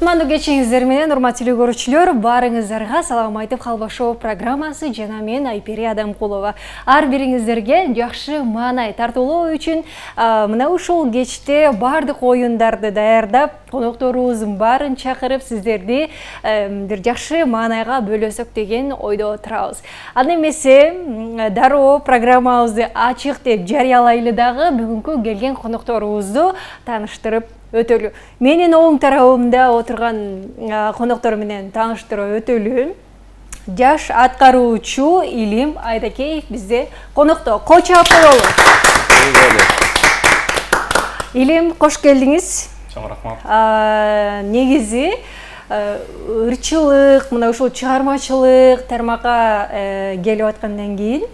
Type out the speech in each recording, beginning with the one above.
Кутмандуу кечиңиздер менен, урматтуу көрүүчүлөр, баарыңыздарга салам айтып Халбашоо программасы жана мен Айпери Адамкулова. Ар бириңиздерге жакшы маанай тартуулоо үчүн мына ушул кечте бардык оюндарды даярдап, конокторубуздун баарын чакырып, сиздерди бир жакшы маанайга бөлөсөк деген ойдо турабыз. Аны эмесе дароо программабызды ачык деп жарыялайлы дагы бүгүнкү келген конокторубузду тааныштырып өтөлү. Менин оң тарабымда отурган коноктор менен тааныштырып өтөлү. Жаш аткаруучу Илим Айдакеев бизде конокто. Кочап коелу. Илим, кош келдиңиз. Чоң рахмат. Негизи ырчылык, мына ушул чыгармачылык тармакка келип аткандан кийин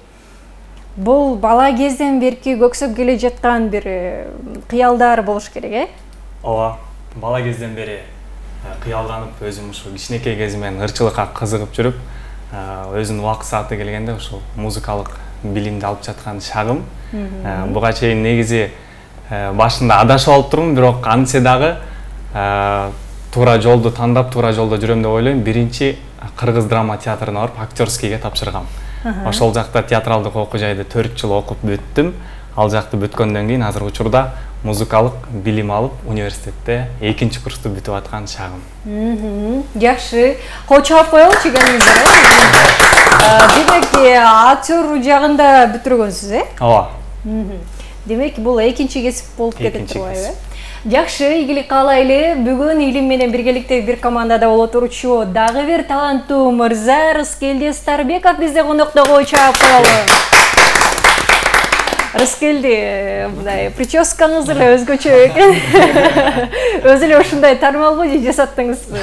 бул бала кезден берки көксөп келе жаткан бир кыялдар болуш керек, э? Ооба, бала кезден бери кыялданып, өзүм ушул кичинекей кезимен ырчылыкка кызыгып жүрүп, өзүнүн убакыт сааты келгенде ушул музыкалык билимди алып жаткан шагым. Буга чейин негизи башында адашып алып турмун, бирок антсе дагы туура жолду тандап, туура жолдо жүрөм деп ойлойм. Биринчи Кыргыз драма театрына барып, актерскийге тапшыргам. Ошол жакта театралдык окуу жайды 4 жыл окуп бүттүм. Ал жакты бүткөндөн кийин азыр учурда музыкалык билим алып, университетте 2-чи курсту бүтүп аткан шагым. Жакшы. Кочап коелучу келиңиздер, э? Демек, актер жагында бүтүргөнсүз, э? Ооба. Демек, бул 2-чи кесип болуп кетип турбайбы? Жакшы, ийгилик каалайлы. Бүгүн Илим менен биргеликте бир командада боло турчу дагы бир таланттуу мырза Рыскелди Старбеков бизде конокто. Кочап коелу. Рыскелди, мындай прическаңыз эле өзгөчө экен. Өзү эле ушундай тармалбы же жасаттыңызбы?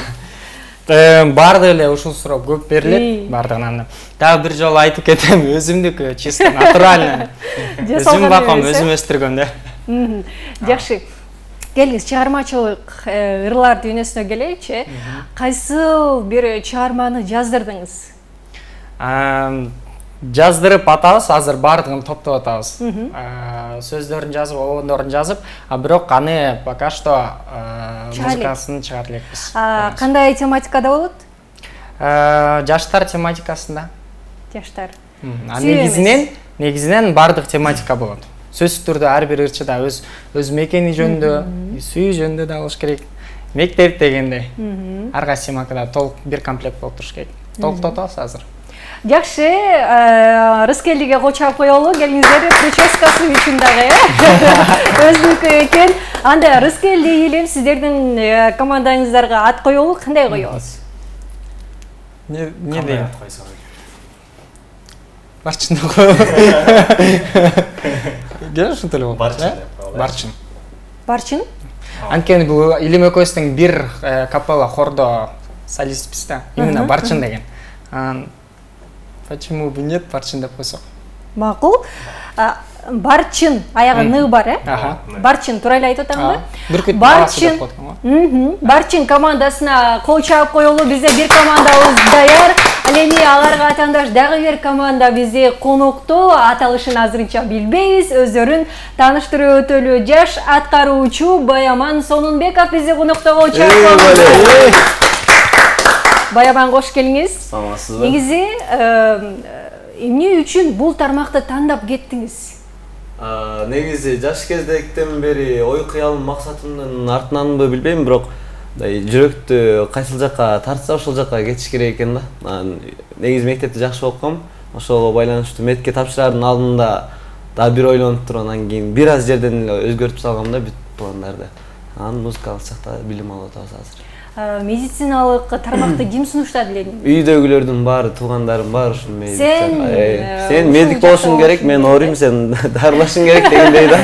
Барды эле ушул суроо көп берилет бардыгынан. Дагы бир жолу айтып кетем, өзүмдүкү чисто натурально. Өзүм бакам, өзүм өстүргөм да. Жакшы. Келиңиз, чыгармачылык ырлар дүйнөсүнө келейичи. Кайсы бир чыгарманы жаздырдыңыз? Жаздырып атабыз, азыр бардыгын топтоп атабыз. Сөздөрүн жазып, обондорун жазып, бирок аны пока что музыкасын чыгара элекпиз. Кандай тематикада болот? Жаштар тематикасында. Жаштар. Негизинен бардык тематика болот. Сөзсүз түрдө ар бир ырчыда өз мекени жөнүндө, сүйүү жөнүндө да болуш керек. Мектеп дегенде. Ар кайсы тематикада толук бир комплект болуп туруш керек. Толуктоп атабыз азыр. Жакшы, Рыскелдиге кочап коелу, келиңиздер, прическасы үчүн дагы, өзүнүкү экен. Анда Рыскелди, Илим, сиздердин командаңыздарга ат коелу, кандай коебуз? Не дейм? Барчын деп коелу. Кел ушинтип эле болот. Барчын. Барчын? Анткени бул Илим экөөбүздүн бир капелла хордо солистпиз да. Именно Барчын деген. Почему бы нет, Барчын деп койсок? Макул. Барчын, аягы ны бар, э? Барчын, туура эле айтып атамбы? Барчын. Барчын командасына кочап коелу, бизде бир командабыз даяр. Ал эми аларга атандаш дагы бир команда бизде конокто, аталышын азырынча билбейбиз. Өздөрүн тааныштырып өтөлү. Жаш аткаруучу Баяман Сонунбеков бизде конокто. Кочап коелу. Баяман, кош келиңиз. Саламатсызбы? Негизи, эмне үчүн бул тармакты тандап кеттиңиз? Негизи жаш кездектен бери ой кыялым максатымдын артынанбы билбейм, бирок жүрөктү кайсыл жакка тартса ошол жакка кетиш керек экен да. Негизи мектепти жакшы окугам, ошого байланыштуу метке тапшырардын алдында да бир ойлонуп туруп, анан кийин бир аз жерден эле өзгөртүп салгам да бүт пландарды. Анан музыкалык жакта билим алып атабыз азыр. Медициналык тармакты ким сунуштады эле? Үйдөгүлөрдүн баары, туугандарым баары ушул медицина. Сен медик болушуң керек, мен оорuyum, сен дарылашың керек дегендей да.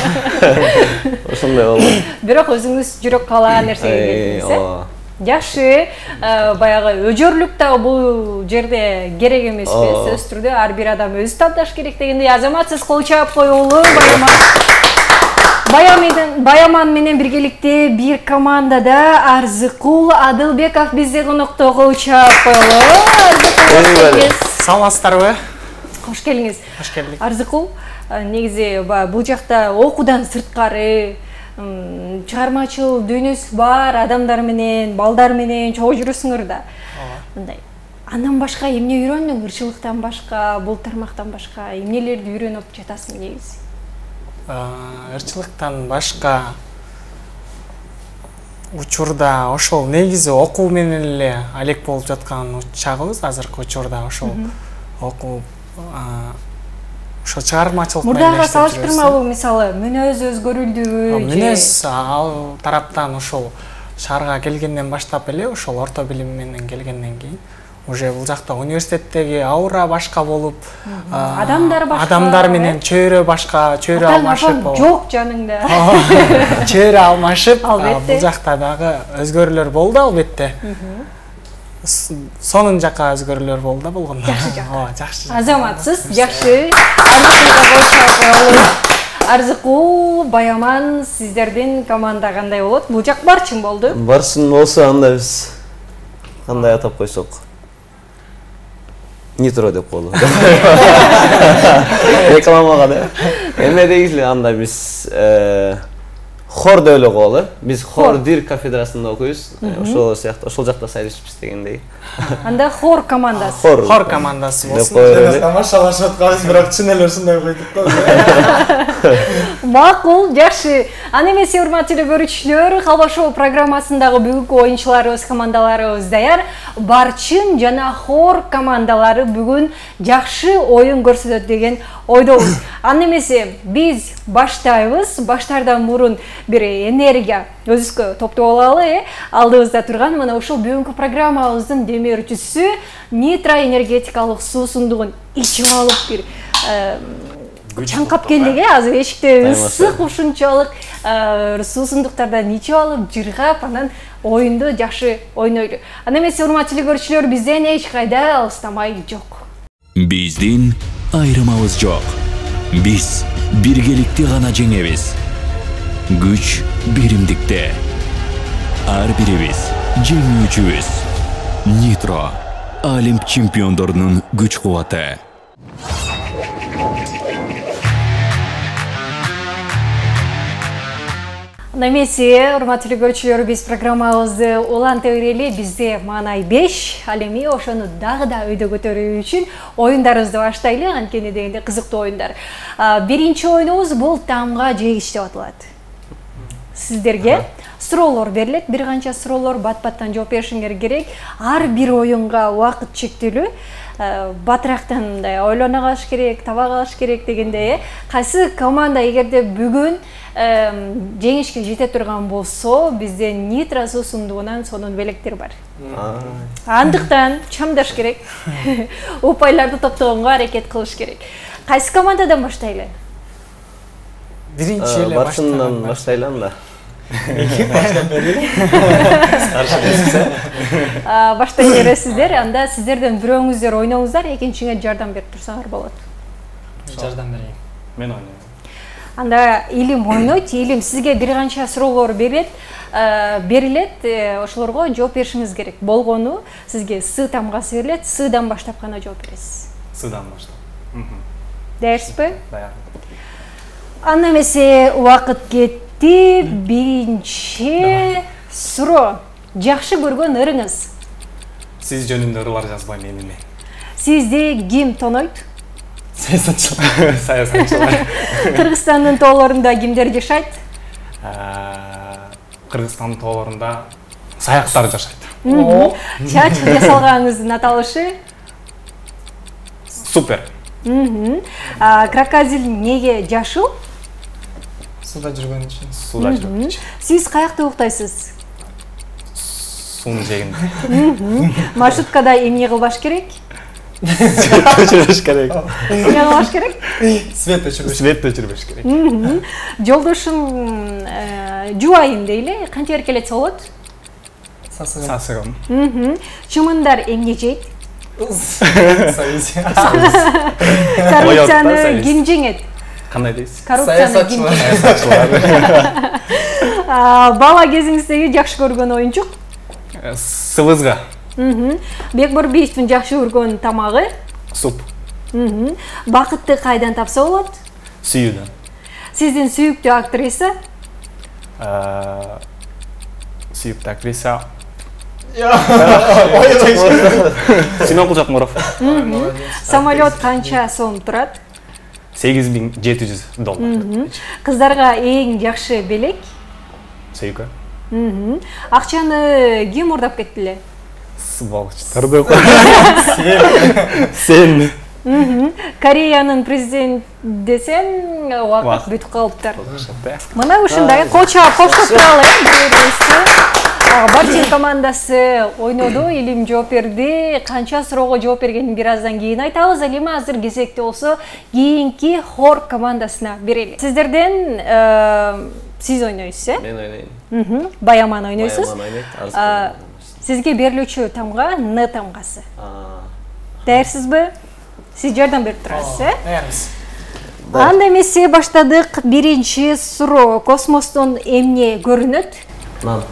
Ошондой болду. Бирок өзүңүз жүрөк каалаган нерсеге келдиңиз, э? Жакшы, баягы өжөрлүк да бул жерде керек эмеспи? Сөзсүз түрдө ар бир адам өзү тандаш керек дегендей. Азаматсыз кочап коелу, Баяман менен биргеликте бир командада Арзыкул Адылбеков бизде конокто. Кочап коелу. Саламатсыздарбы? Кош келиңиз. Кош келдик. Арзыкул, негизи бул жакта окуудан сырткары чыгармачыл дүйнөс бар адамдар менен, балдар менен чогуу жүрөсүңөр да. Мындай. Андан башка эмне үйрөндүң? Ырчылыктан башка, бул тармактан башка эмнелерди үйрөнүп жатасың негизи? Ырчылыктан башка учурда ошол негизи окуу менен эле алек болуп жаткан чагыбыз азыркы учурда ошол окуу ошо чыгармачылык менен мурдага салыштырмалуу мисалы мүнөз өзгөрүлдүбү? Мүнөз ал тараптан ошол шаарга келгенден баштап эле ошол орто билим менен келгенден кийин уже бул жакта университеттеги аура башка болуп, адамдар менен чөйрө башка, чөйрө алмашып, жок жаныңда. Чөйрө алмашып, бул жакта дагы өзгөрүүлөр болду албетте. Сонун жака өзгөрүүлөр болду да болгондо. Жакшы. Азаматсыз, жакшы. Арзыкуу, Баяман, сиздердин команда кандай болот? Бул жак барчын болду? Барчын болсо анда биз кандай атап койсок? Нитро деп коелу. Рекламага да. Эме дегизиле анда биз хор деп эле коелу. Биз хор дир кафедрасында окуйбуз. Ошол сыяктуу, ошол жакта сайрышпыз дегендей. Анда хор командасы. Хор командасы болсун. Тамашалашып атканбыз, бирок чын эле ушундай койдук го. Макул, жакшы. Аны эмесе урматтуу көрүүчүлөр, Халба шоу программасындагы бүгүнкү оюнчуларыбыз, командаларыбыз даяр. Барчын жана хор командалары бүгүн жакшы оюн көрсөтөт деген ойдобуз. Аны эмесе биз баштайбыз. Баштардан мурун бир энергия өзүбүзгө топтоп алалы. Алдыбызда турган мына ушул бүгүнкү программабыздын демөөрчүсү Нитро энергетикалык суусундугун ичип алып бир чаңкап келдик, азыр эшикте ысык ушунчалык суусундуктардан ичип алып, жыргап, анан оюнду жакшы ойнойлу. Аны эмесе урматтуу көрүүчүлөр, бизден эч кайда алыстамай жок. Биздин айрымабыз жок. Биз биргеликти гана жеңебиз. Күч биримдикте. Ар бирибиз жеңүүчүбүз. Нитро Олимп чемпиондорунун күч кубаты. Намесе, урматтуу көрүүчүлөр, биз программабызды улантып берели. Бизде маанай 5, ал эми ошону дагы да өйдө көтөрүү үчүн оюндарыбызды баштайлы, анткени дегенде кызыктуу оюндар. Биринчи оюнубуз бул тамга жегич деп аталат. Сиздерге суроолор берилет, бир канча суроолор бат-баттан жооп беришиңер керек. Ар бир оюнга убакыт чектелүү. Батырактан мындай ойлоно калыш керек, таба калыш керек дегенде, кайсы команда эгерде бүгүн жеңишке жете турган болсо, бизде Нитро суусундугунан сонун белектер бар. Андыктан чамдаш керек. Упайларды топтогонго аракет кылыш керек. Кайсы командадан баштайлы? Биринчи эле башынан баштайлы анда. Баштай бересиздер, анда сиздерден бирөөңүздөр ойноңуздар, экинчиңе жардам берип турсаңар болот. Жардам берейин. Мен ойнойм. Анда Илим ойнойт, Илим сизге бир канча суроолор берилет, ошолорго жооп беришиңиз керек. Болгону сизге С тамгасы берилет, Сдан баштап гана жооп бересиз. Сдан баштап. Даярсызбы? Даяр. Анда эмесе убакыт кетти. Биринчи суроо. Жакшы көргөн ырыңыз? Сиз жөнүндө ырлар жазбайм эмне. Сизди ким тонойт? Саясатчылар. Кыргызстандын тоолорунда кимдер жашайт? Кыргызстандын тоолорунда саяктар жашайт. Чач жасалганыңыздын аталышы? Супер. Крокодил эмнеге жашыл? Суда жүргөн үчүн. Суда жүргөн үчүн. Сиз каякта уктайсыз? Суунун жээгинде. Маршруткада эмне кылбаш керек? Өчүрүш керек. Эмне кылбаш керек? Свет өчүрбөш керек. Жолдошум жубайын дейли, канча эркелетсе болот? Сасыгым. Чымындар эмне жейт? Коррупцияны Коррупцияны ким жеңет? Кандай дейсиз? Коррупцияны ким жеңет? Бала кезиңиздеги жакшы көргөн оюнчук? Сыбызга. Бекбурбиевдин жакшы көргөн тамагы? Суп. Бакытты кайдан тапса болот? Сүйүүдөн. Сиздин сүйүктүү актриса? Сүйікті актриса Синон Кулжакмуров. Самолет қанша сом тұрады? $8700. Қыздарға ең жақшы белек? Сөйкі. Ақшаны кім ұрдап кеттілі? Сволочтарды Сен. Кореяның президент десем, уақыт бүтіп қалыптар. Мына ушындай қошап туралы Барчин командасы ойноду, Илим жооп берди. Канча суроого жооп бергенин бир аздан кийин айтабыз. Ал эми азыр кезекте болсо кийинки хор командасына берели. Сиздерден сиз ойнойсуз, э? Мен ойнойм. Баяман ойнойсуз. Баяман ойнойт. Сизге берилүүчү тамга Н тамгасы. Даярсызбы? Сиз жардам берип турасыз, э? Даярбыз. Анда эмесе баштадык. Биринчи суроо: космостон эмне көрүнөт? Нан.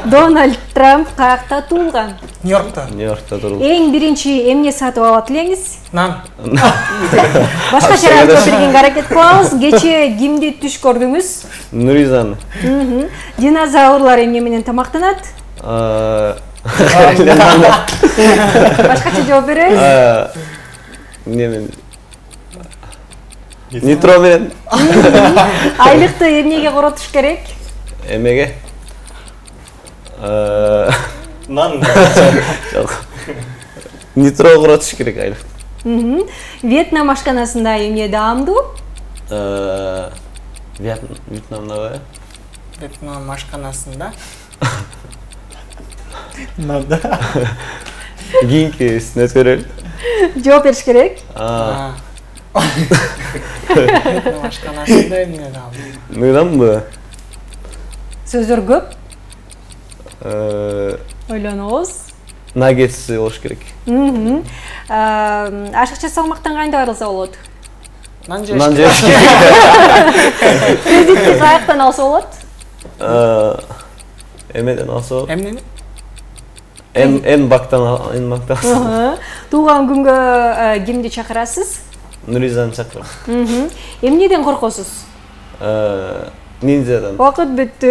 Дональд Трамп каякта туулган? Нью-Йоркта. Нью-Йоркта турулду. Эң биринчи эмне сатып алат элеңиз? Нан. Башка чара көргөнгө аракет кылабыз. Кече кимди түш көрдүңүз? Нуризаны. Динозаврлар эмне менен тамактанат? Башкача жооп беребиз. Немен? Нитро менен. Айлыкты эмнеге коротуш керек? Эмеге? Нан. Жок. Нитро коротуш керек айлык. Вьетнам ашканасында эмне даамдуу? Вьетнамда. Вьетнам ашканасында. Нанда. Кийинки үстүнө өткөрөлү. Жооп бериш керек. Вьетнам ашканасында эмне даамдуу? Мыйданбы? Сөздөр көп. Ойлонуңуз. Нагетси болуш керек. Ашыкча салмактан кандай арылса болот? Нан Нан жеш. жеш керек. Кредитти каяктан алса болот? Эмеден алса болот. Эмнени? Энбактан. Туулган күнгө кимди чакырасыз? Нуризаны чакырам. Эмнеден коркосуз? Ниндзядан. Вакыт бүттү.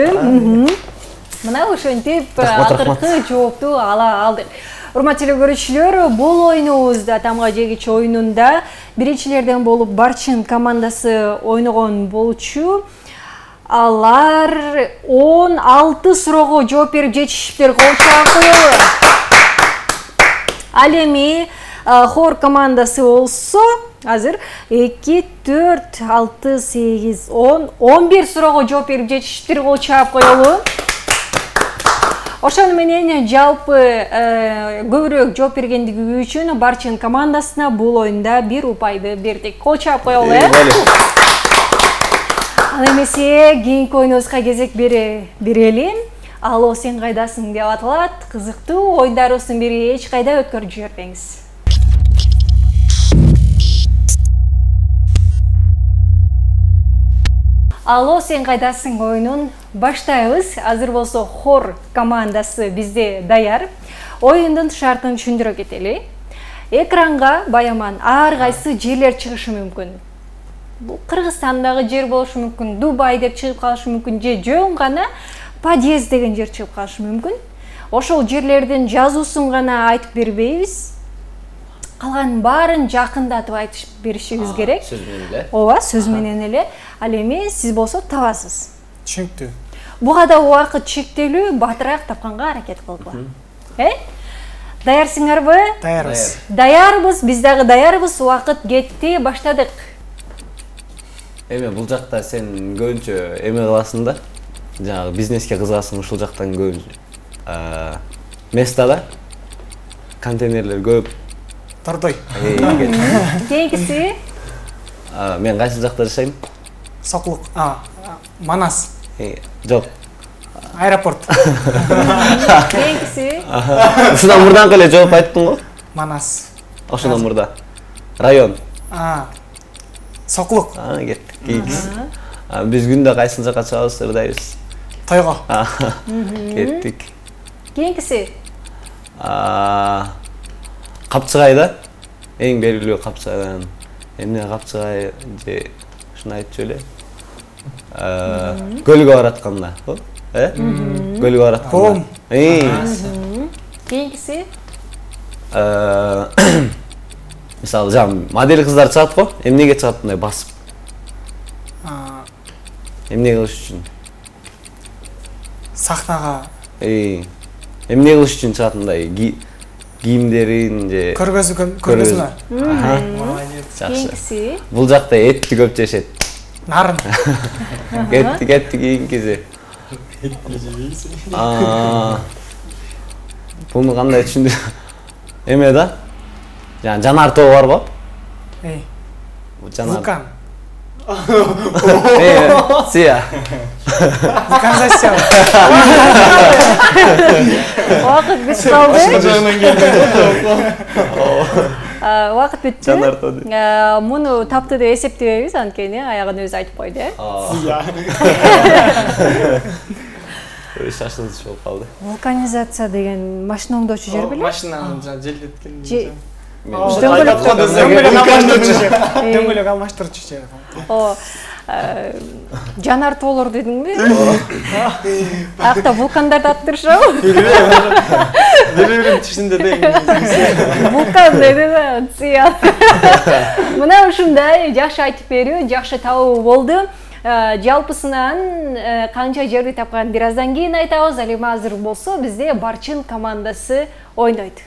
Мына ошентип акыркы жоопту ала алдык. Урматтуу көрүүчүлөр, бул ойунубузда тамга жегичи оюнунда биринчилерден болуп Барчин командасы ойногон болчу. Алар 16 суроого жооп берип жетишиптер. Кол чапкылы. Ал эми хор командасы болсо азыр 2, 4, 6, 8, 10, 11 суроого жооп берип жетишиптер. Кол чаап коелу. Ошону менен жалпы көбүрөөк жооп бергендиги үчүн Барчин командасына бул оюнда 1 упайды бердик. Кол чаап коелу, э? Ал эмесе кийинки оюнубузга кезек берели. Алло, сен кайдасың деп аталат. Кызыктуу оюндарыбыздын бири, эч кайда өткөрүп жибербеңиз. Алло, сен кайдасың оюнун баштайбыз. Азыр болсо хор командасы бизде даяр. Оюндун шартын түшүндүрө кетели. Экранга Баяман ар кайсы жерлер чыгышы мүмкүн. Бул Кыргызстандагы жер болушу мүмкүн, Дубай деп чыгып калышы мүмкүн, же жөн гана подъезд деген жер чыгып калышы мүмкүн. Ошол жерлердин жазуусун гана айтып бербейбиз. Калганын баарын жакындатып айтып беришибиз керек. Сөз менен эле. Ооба, сөз менен эле. Ал эми сиз болсо табасыз. Түшүнүктүү. Буга да убакыт чектелүү, батыраак тапканга аракет кылгыла. Даярсыңарбы? Даярбыз. Даярбыз, биз дагы даярбыз. Убакыт кетти, баштадык. Эме бул жакта сен көбүнчө эме кыласың да. Жанагы бизнеске кызыгасың, ушул жактан көбүнчө местада контейнерлер көп. Тордой. Кийинкиси? Мен кайсы жакта жашайм? Соклук. Манас. Жок. Аэропорт. Кийинкиси? Ушундан мурдан эле жооп айттың го? Манас. Ошондон мурда. Район. Соклук. Кеттик. Кийинкиси. Биз күндө кайсы жакка чыгабыз, ырдайбыз. Тойго. Кеттик. Кийинкиси? Капчыгайда. Эң белгилүү Капчыгайдан. Эмне Капчыгай же ушуну айтчу эле. Көлгө баратканда. Көлгө баратканда. Кийинкиси? Мисалы, модель кыздар чыгат го, эмнеге чыгат мындай басып? Эмне кылыш үчүн? Сахнага. Эмне кылыш үчүн чыгат мындай кийимдерин же көргөзмө. Кийинкиси? Бул жакта этти көп жешет. Нарын. Кетти кийинкиси. Буну кандай түшүндү? Эме да? Жанар тобу бар го? Вулкан. Сия. Канзасия. Убакыт бүтүп калды. Убакыт бүттү. Жанар тобу. Муну таптı деп эсептебейбиз, анткени аягын өзү айтып койду. Шашылыш болуп калды. Вулканизация деген машина оңдоочу жер беле? Машинаны желдеткен. Дөңгөлөк алмаштырчу жер. Жанар тоолор дедиңби? Акта вулкандарды аттырышабы? Бир-бирин түшүндү да. Вулкан деди да, сыя. Мына ушундай жакшы айтып берүү, жакшы табуу болду. Жалпысынан канча жерди тапкан бир аздан кийин айтабыз. Ал эми азыр болсо бизде Барчын командасы ойнойт.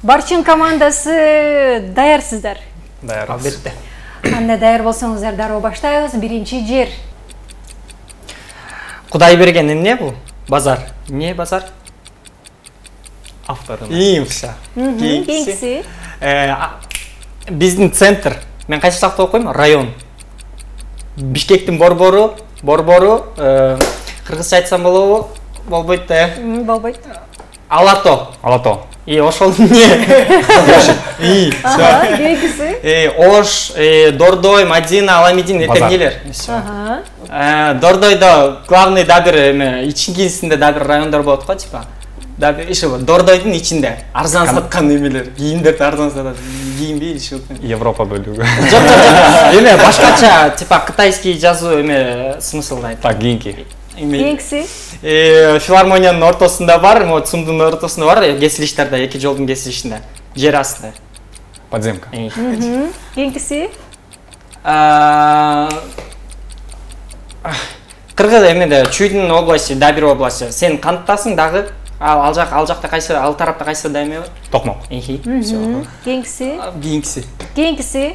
Барчын командасы даярсыздар? Даярбыз. Албетте. Кандай даяр болсоңуздар дароо баштайбыз. Биринчи жер. Кудай берген эмне бул? Базар. Эмне базар? Авторун. Все. Кийинкиси? Биздин центр. Мен кайсы жакта окуйм? Район. Бишкектин борбору, кыргызча айтсам болобу? Болбойт да. Болбойт. Алато. Ошол эмне? Кийинкиси? Ош, Дордой, Мадина, Аламедин эмнелер? Дордойдо главный дабир эме ичиңкисинде дабир райондор болот го, типа. Дабир иши бар. Дордойдун ичинде арзан саткан эмелер, кийимдерди арзан сатат. Кийинби иши. Европа бөлүгү. Жок. Эме башкача, типа кытайский жазуу эме смыслдайт. Так, кийинки. Кийинкиси? Филармониянын ортосунда бар, цумдун ортосунда бар, кесилиштерде, эки жолдун кесилишинде. Жер астында. Подземка. Кийинкиси? Кыргыз эмеде Чүйдүн области, Дабир области. Сен канттасың дагы? Ал жакта кайсы, ал тарапта кайсы да эме бар? Токмок. Кийинкиси? Кийинкиси?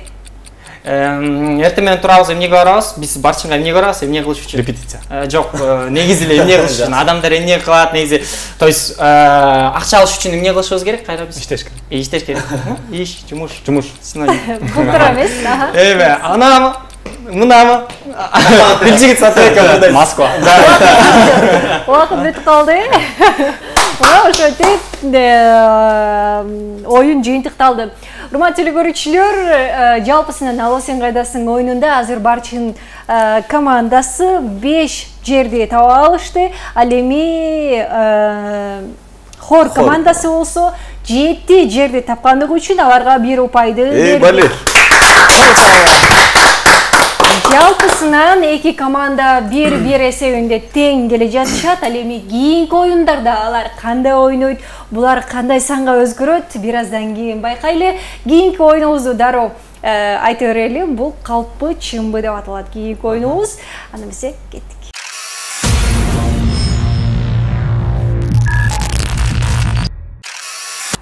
Эртең менен турабыз, эмнеге барабыз? Биз Барчынга эмнеге барабыз? Эмне кылыш үчүн? Репетиция. Жок, негизи эле эмне кылыш үчүн? Адамдар эмне кылат негизи? То есть акча алыш үчүн эмне кылышыбыз керек? Кайра биз Иштеш керек. Иштеш керек. Иш, жумуш. Синоним. Бул туура эмес. Эме, анамы, мынамы? Билжигит сатып экен. Москва. Убакыт бүтүп калды. Мына ошо оюн жыйынтыкталды. Урматтуу көрүүчүлөр, жалпысынан Алла сен кайдасың оюнунда азыр Барчын командасы 5 жерди таба алышты. Ал эми хор командасы болсо 7 жерди тапкандыгы үчүн аларга 1 упайды бердик. Жалпысынан эки команда бир эсебинде тең келе жатышат. Ал эми кийинки оюндарда алар кандай ойнойт, булар кандай санга өзгөрөт, бир аздан кийин байкайлы. Кийинки оюнубузду дароо айтып берели. Бул калпы чымбы деп аталат кийинки оюнубуз. Аны бизге кеттик.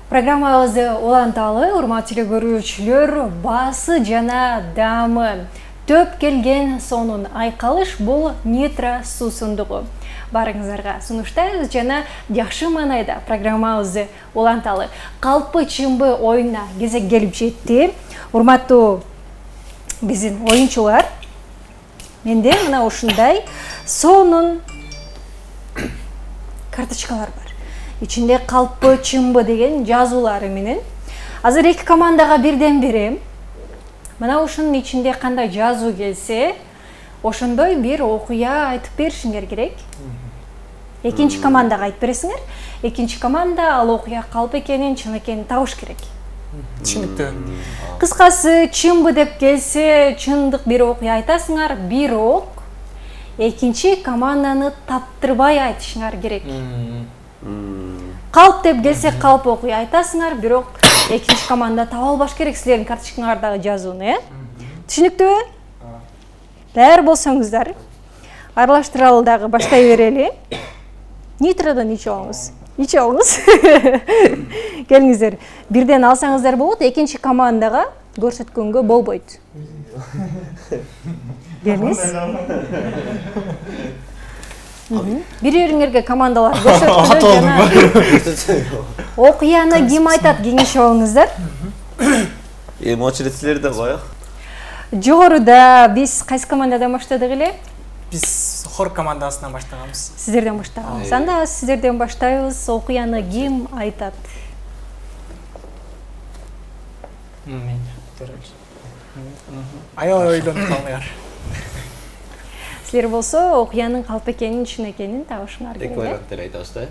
Программабызды уланталы, урматтуу көрүүчүлөр, басы жана дамы төп келген сонун айкалыш бул нитро суусундугу. Барыңыздарга сунуштайбыз жана жакшы маанайда программабызды уланталы. Калпы чымбы оюнуна кезек келип жетти. Урматтуу биздин оюнчулар, менде мына ушундай сонун карточкалар бар. Ичинде калпы чымбы деген жазуулары менен. Азыр эки командага бирден берем. Мына ушунун ичинде кандай жазуу келсе, ошондой бир окуя айтып беришиңер керек. Экинчи командага айтып бересиңер. Экинчи команда ал окуя калп экенин, чын экенин табыш керек. Түшүнүктүү. Кыскасы, чынбы деп келсе, чындык бир окуя айтасыңар, бирок экинчи команданы таптырбай айтышыңар керек. Калп деп келсе, калп окуя айтасыңар, бирок экинчи команда таба албаш керек силердин карточкаңардагы жазууну, Түшүнүктүүбү? Даяр болсоңуздар, аралаштыралы дагы баштай берели. Нитродан ичип алыңыз. Келиңиздер. Бирден алсаңыздар болот, экинчи командага көрсөткөнгө болбойт. Келиңиз. Бири-бириңерге командалар көрсөткөндө жана окуяны ким айтат кеңешип алыңыздар. Эми очередь силерде коёк. Жогоруда биз кайсы командадан баштадык эле? Биз хор командасынан баштаганбыз. Сиздерден баштаганбыз. Анда сиздерден баштайбыз. Окуяны ким айтат? Мен төрөлчү. Аябай ойлонуп калыңар. Силер болсо окуянын калп экенин, чын экенин табышыңар керек. Эки вариант деле айтабыз да?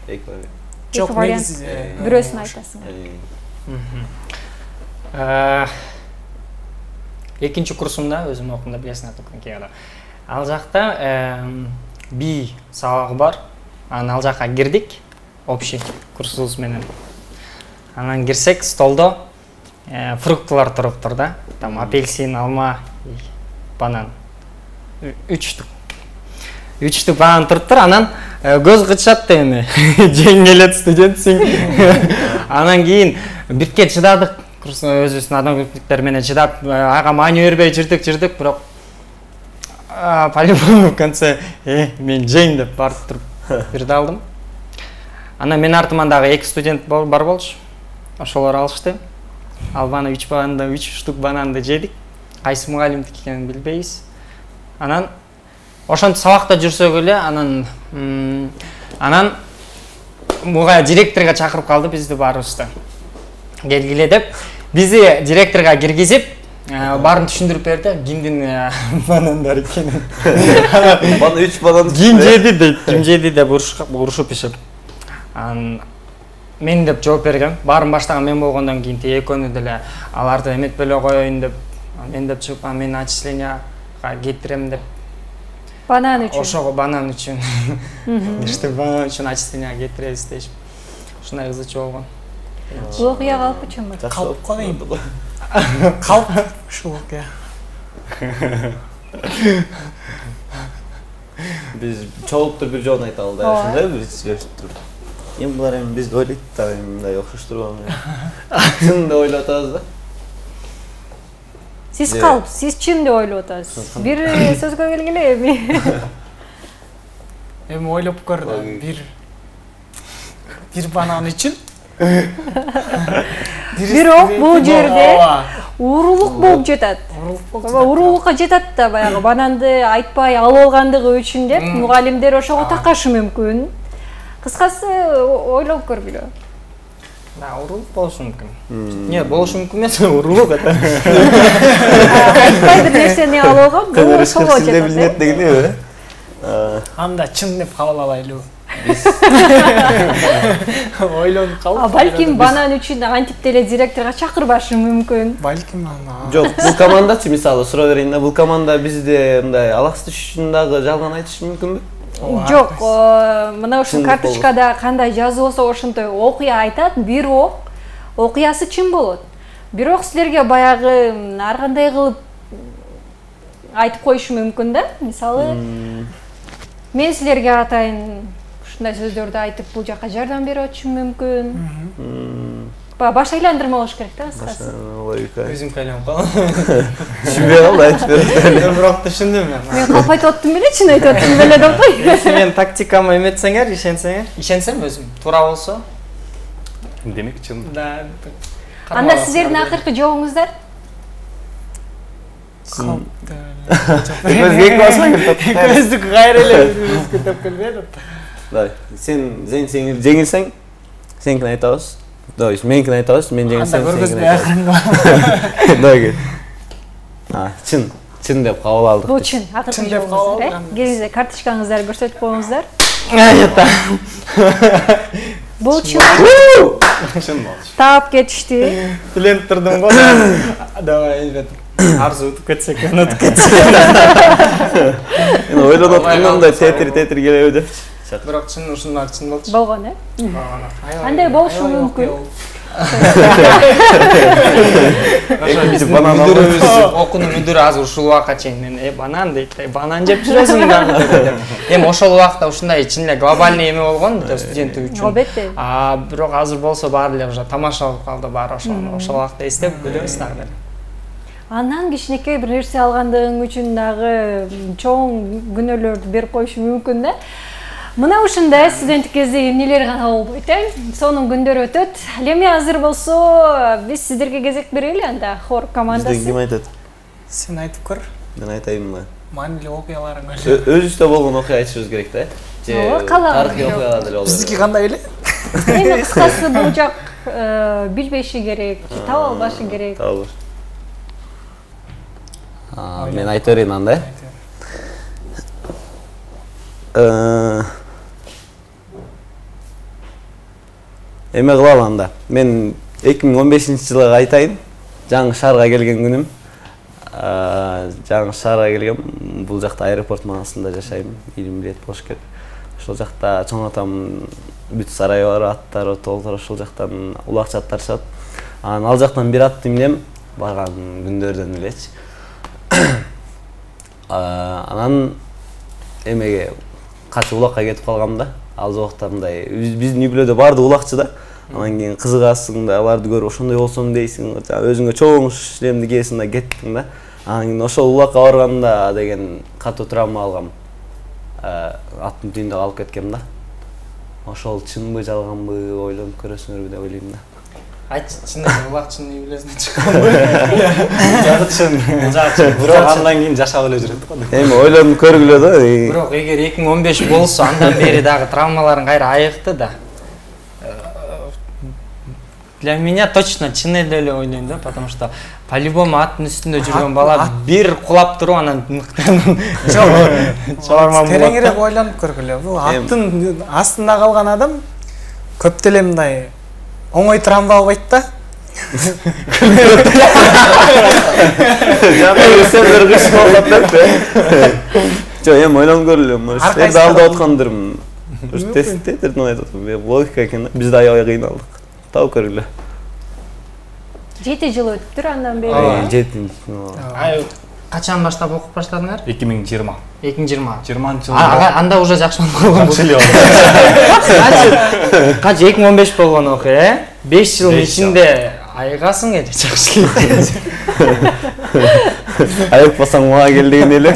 Эки вариант. Жок, негизи бирөөсүн айтасың. Экинчи курсумда өзүм окуганда билесиң атыкын. Ал жакта би сабагы бар. Анан ал жакка кирдик, общий курсубуз менен. Анан кирсек, столдо фруктылар туруптур да. Там апельсин, алма, банан. 3 штук банан туруптур. Анан көз кычат эми. Жеңелет студентсиң. Анан кийин бирке чыдадык. Өзүбүздүн адамгерчиликтер менен чыдап, ага маани бербей жүрдүк, бирок по-любому в конце мен жейм деп барып туруп бирди алдым. Анан мен артыман дагы 2 студент бар болчу. Ошолор алышты. Албаны 3 штук бананды жедик. Кайсы мугалимдики экенин билбейбиз. Анан ошентип сабакта жүрсөк эле, анан муга директорго чакырып калды бизди баарыбызды. Келгиле деп, бизди директорго киргизип, баарын түшүндүрүп берди, кимдин банандар экенин. 3 банан Ким жеди деп урушуп ишип. Мен деп жооп бергем. Баарын баштаган мен болгондон кийин экөөнү деле аларды эметпей эле коеюн деп, мен деп чыгып, мен отчисленияга кетирем деп. Банан үчүн. Ошого банан үчүн. Иште банан үчүн отчисленияга кетиребиз дейшип. Ушундай кызычы болгон. Бул окуя калпычымы? Калп коеюн. Калп ушул окуя. Биз чогулуптур бир жоон айта алды, ошондой бир сөздөр. Эми булар эми бизди ойлойт да, мындай окшоштурган. Чын деп ойлоп атабыз да. Сиз калп, сиз чын деп ойлоп атасыз. Бир сөзгө келгиле эми. Эми ойлоп көр да, бир банан үчүн. Бирок бул жерде урулук болуп жатат. Урулукка жатат да баягы бананды айтпай алып алгандыгы үчүн деп мугалимдер ошого такашы мүмкүн. Кыскасы ойлоп көргүлө. Да, урулук болушу мүмкүн. Не, болушу мүмкүн эмес, урулук ата. Айтпай бир нерсени алып алган, бул ошого жатат. Билет дегенби? Анда чын деп кабыл алайлыбы? Ойлонуп калып. Балким банан үчүн антип деле директорго чакырбашы мүмкүн. Балким ана. Жок, бул командачы мисалы суроо берейин да, бул команда бизде мындай алаксытыш үчүн дагы жалган айтышы мүмкүнбү? Жок, мына ушул карточкада кандай жазуу болсо ошонтой окуя айтат, бирок окуясы чын болот. Бирок силерге баягы ар кандай кылып айтып коюшу мүмкүн да. Мисалы, мен силерге атайын ушундай сөздөрдү айтып бул жака жардам берип атышым мүмкүн. Баш айландырма болуш керек да, кыскасы. Өзүм кайланып калдым. Түшүнбөй калды, айтып берди. Бирок түшүндүм мен. Мен калп айтып аттым беле, чын айтып аттым беле деп кой. Мен тактикама эметсеңер, ишенсем өзүм туура болсо. Демек чын. Да. Анда сиздердин акыркы жообуңуздар? Көзгө басма келип. Көздүк кайра эле өзгө деп келбедим. Дай, сен жеңилсең, сеникин айтабыз. Дай, меникин айтабыз, мен жеңилсем. Анда көргөзбөй акырынга. Дай. Чын деп кабыл алдык. Бул чын, акыркы жообуңуздар, келиңиздер, карточкаңыздарды көрсөтүп коюңуздар. Айта. Бул чын. Чын болчу. таап кетишти. Биленип турдум го. Давай, арзу утуп кетсек, унутуп кетсек. Эми ойлонуп атканда тетир келеби деп. Бирок чын ушундай чын болчу. Болгон, Кандай болушу мүмкүн? Окуну мүдүрү азыр ушул убакка чейин банан дейт, банан жеп жүрөсүң дагы деп. Эми ошол убакта ушундай чын эле глобальный эме болгон студенттик үчүн. Албетте. Бирок азыр болсо баары эле уже тамаша болуп калды баары ошол убакта эстеп күлөбүз дагы. Андан кичинекей бир нерсе алгандыгың үчүн дагы чоң күнөөлөрдү берип коюшу мүмкүн да. Мына ушундай студенттик кезде эмнелер гана болбойт, сонун күндөр өтөт. Эми азыр болсо биз сиздерге кезек берели анда, хор командасы. Бизден ким айтат? Сен айтып көр. Мен айтайынбы? Маанилүү окуяларың бар. Өзүбүздө болгон окуя айтышыбыз керек да. Тарыхый окуялар деле болот. Биздики кандай эле? Эми кыскасы бул жак билбеши керек, таба албашы керек. Табылыр. Мен айта берейин анда. Эме кылалы анда. Мен 2015-жылы айтайын. Жаңы шаарга келген күнүм. Жаңы шаарга келгем. Бул жакта аэропорт маанасында жашайм. 20 лет болуш керек. Ошол жакта чоң атам бүт сарайы бар, аттары толтур ошол жактан улакча аттар чыгат. Ал жактан бир атты минем барган күндөрдөн элечи. Анан эмеге качып улакка кетип калгам да. Ал жакта мындай биздин үй-бүлөдө баардыгы улакчы да. Анан кийин кызыгасың да, аларды көрүп ошондой болсом дейсиң, өзүңө чоң шлемди кийесиң да кеттиң да. Анан кийин ошол улакка барганда деген катуу травма алгам. Аттын түйүндө калып кеткем да. Ошол чынбы жалганбы ойлонуп көрөсүңөрбү деп ойлойм да. Айтчы, чын эле улакчынын үй-бүлөсүнөн чыкканбы? Жакчын. Бирок андан кийин жашап эле жүрөт го. Эми ойлонуп көргүлө да. Бирок эгер 2015 болсо, андан бери дагы травмаларың кайра айыкты да. Для меня точно чын эле ойлойм да, потому что по-любому аттын үстүндө жүргөн бала бир кулап туруп анан мыктанып чыгарман болот. Тереңирээк ойлонуп көргүлө. Бул аттын астында калган адам көп деле мындай оңой травма албайт да. Сендер кыш болот деп. Жок, эми ойлонуп көргүлө. Сендерди алдап аткандырмын. Тестердин айтып атам. Логика экен да. Биз да аябай кыйналдык. Табып көргүлө. 7 жыл өтүптүр андан бери. 7. Качан баштап окуп баштадыңар? 2020. 2020. 20-жылы. Анда уже жакшы болуп калган болчу. Канча 2015 болгон окуя, 5 жылдын ичинде айыгасың эле жакшы. Айыкпасаң мага кел деген эле.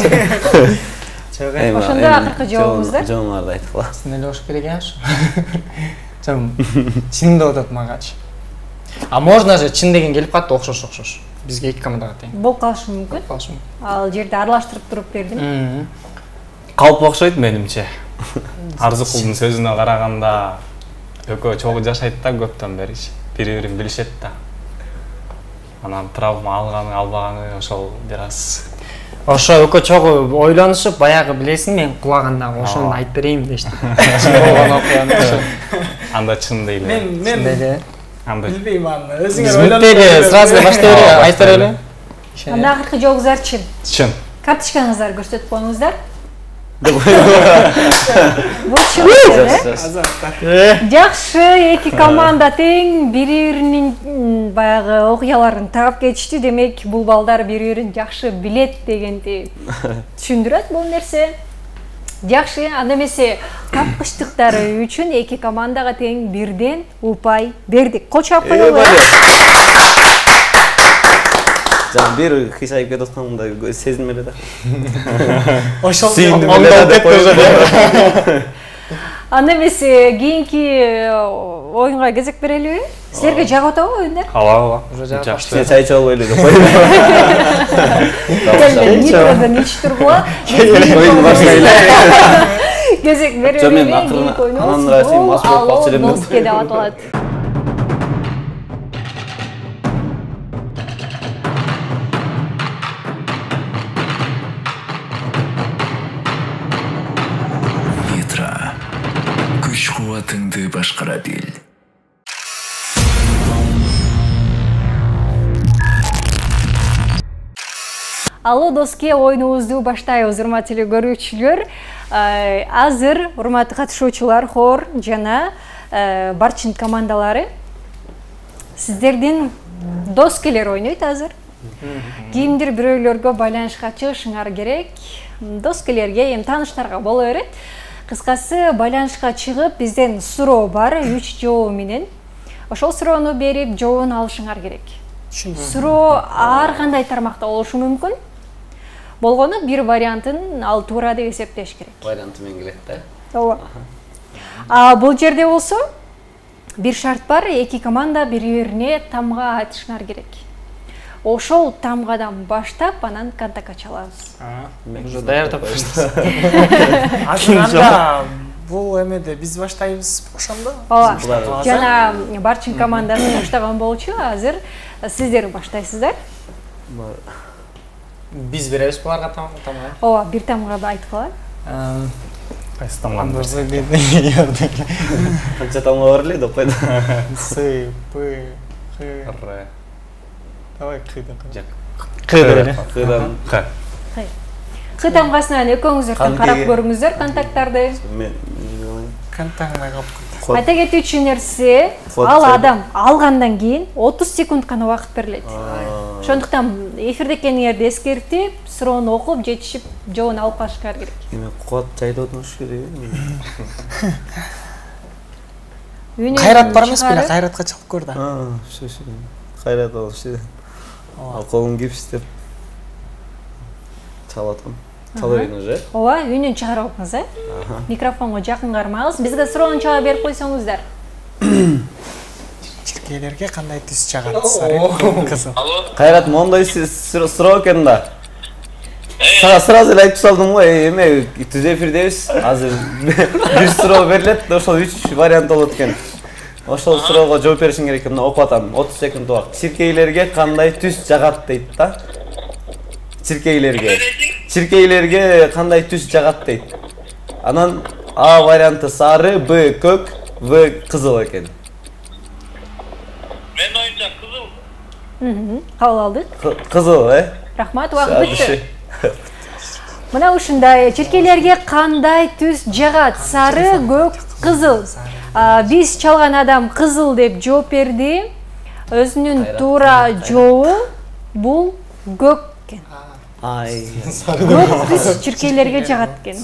Ошондо акыркы жообуңуздар? Жообуңарды айткыла. Чын эле болуш керек экен. Чынында отот магачы. А можно же чын деген келип калды окшош. Бизге 2 командаға тең. Болуп калышы мүмкүн. Ал жерде аралаштырып туруп бердим. Калп окшойт менимче. Арзыкулдун сөзүнө караганда экөө чогуу жашайт да көптөн бери. Бири-бирин билишет да. Анан травма алганы, албаганы ошол бир аз. Ошо экөө чогуу ойлонушуп, баягы билесиң, мен кулаганда ошону айтып берейин дешти. Чын болгон окуяны ошо. Анда чын дейли. Мен Анда билбейм аны. Өзүңөр ойлонуп сразу баштай эле айтып эле. Анда акыркы жообуңуздар чын. чын. Карточкаңыздарды көрсөтүп коюңуздар. Бул чын эле. Жакшы, эки команда тең, бири-биринин баягы окуяларын таап кетишти. Демек, бул балдар бири-бирин жакшы билет дегенди түшүндүрөт бул нерсе. Жакшы, анда эмесе капкычтыктары үчүн эки командага тең бирден упай бердик. Кол чаап коелу. Жан бир кыйшайып кетип атканымда сезим эле да. ошол Анда эмесе кийинки оюнга кезек берелиби? Силерге жагып атабы оюндар? Ооба. Жакшы. Сен чай чалып ойлойт деп койдум. Нитродан ич тургула. Оюн баштайлы. Кезек берелиби? Жо мен акырына анан расим мас болуп калчу элем деп аталат. Күч-кубатыңды башкара бил. Алло, доске, ойынуызду баштайбыз, урматтуу көрүүчүлөр. Азыр урматтуу катышуучулар, хор жана барчин командалары сиздердин доскелер ойнойт азыр. Кимдир бирөөлөргө байланышка чыгышыңар керек. Доскелерге эми тааныштарга боло берет. Кыскасы байланышка чыгып, бизден суроо бар, 3 жооп менен. Ошол суроону берип, жообун алышыңар керек. Суроо ар кандай тармакта болушу мүмкүн. Болгону бир вариантын ал туура деп эсептеш керек. Варианты менен келет да. Ооба. Бул жерде болсо бир шарт бар, эки команда бири-бирине тамга айтышыңар керек. Ошол тамгадан баштап анан контакт чалабыз. Уже даярдап баштайсыз. Анда бул эмеде биз баштайбыз ошондо. Ооба. Жана барчин командасы баштаган болчу, азыр сиздер баштайсыздар. Биз беребиз буларга тамга. Ооба, бир тамга айткыла. Кайсы тамганы? Канча тамга бар эле деп койду. С, П, Х, Р. Давай Кыдан. Кыдан. Х. К тамгасынан экөөңүздөр карап көрүңүздөр контакттарды. Контактына калып. Айта кетүүчү нерсе, ал адам алгандан кийин 30 секунд гана убакыт берилет. Ошондуктан эфирде экениңерди эскертип, суроону окуп, жетишип, жообун алып калышыңар керек. Эми кубат жайда отуруш керек. Кайрат бар эмес беле? Кайратка чыгып көр да. Кайрат болушу. Ал колун гипстеп чалып аткан. Чала берин уже. Ооба, үнүн чыгарып алыңыз, Микрофонго жакын кармаңыз. Бизге суроону чыга берип койсоңуздар. Чиркейлерге кандай түс жагатсыздар? Кайрат мондой суроо экен да. Сразу эле айтып салдым го, эме түз эфирдебиз. Азыр бир суроо берилет, ошол 3 вариант болот экен. Ошол суроого жооп беришиң керек экен, окуп атам. 30 секунд убакыт. Чиркейлерге кандай түс жагат дейт да? Чиркейлерге кандай түс жагат дейт. Анан А варианты сары, Б көк, В кызыл экен. Мен оюмча кызыл. Кабыл алдык. Кызыл, Рахмат, убакыт бүттү. Мына ушундай чиркейлерге кандай түс жагат? Сары, көк, кызыл. Биз чалган адам кызыл деп жооп берди. Өзүнүн туура жообу бул көк экен. Көк түс чиркейлерге жагат экен.